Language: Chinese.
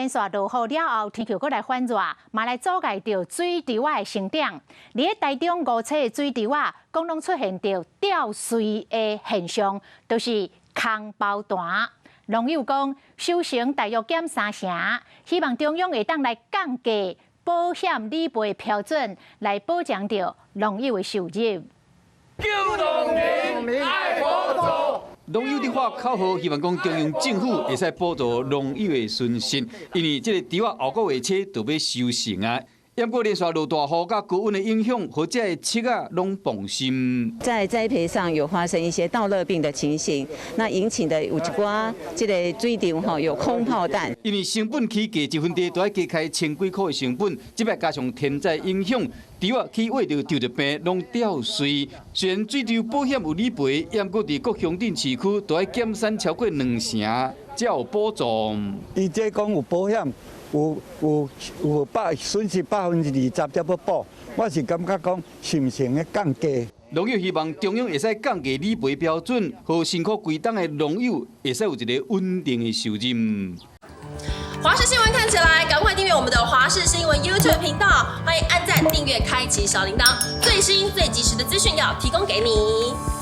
连续落雨了后，天气阁来反热，嘛来阻碍着水稻的生长。伫咧台中5册的水稻讲拢出现着掉穗的现象，就是空包弹。农友讲，收成大约减3成，希望中央会当来降低保险理赔标准，来保障着农友的收入。救农民爱保助。农友的话口号，希望讲中央政府会使补助农友的损失，因为这个稻后个月初就要收成啊。不过连续落大雨甲高温的影响，或者七啊拢放心。在栽培上有发生一些稻热病的情形，那引起的有一寡这个水稻有空泡弹。因为成本起价1分地都要加开千几块的成本，这摆加上天灾影响，稻去挖着丢着病，拢掉穗。虽然水稻保险有理赔，不过伫各乡镇市区都要减产超过2成，才有保障。伊这讲有保险。有损失20%才要补，我是感觉讲是成的降低。农友希望中央会使降低理赔标准，和辛苦归档的农友会使有一个稳定的收入。华视新闻看起来，赶快订阅我们的华视新闻 YouTube 频道，欢迎按赞、订阅、开启小铃铛，最新最及时的资讯要提供给你。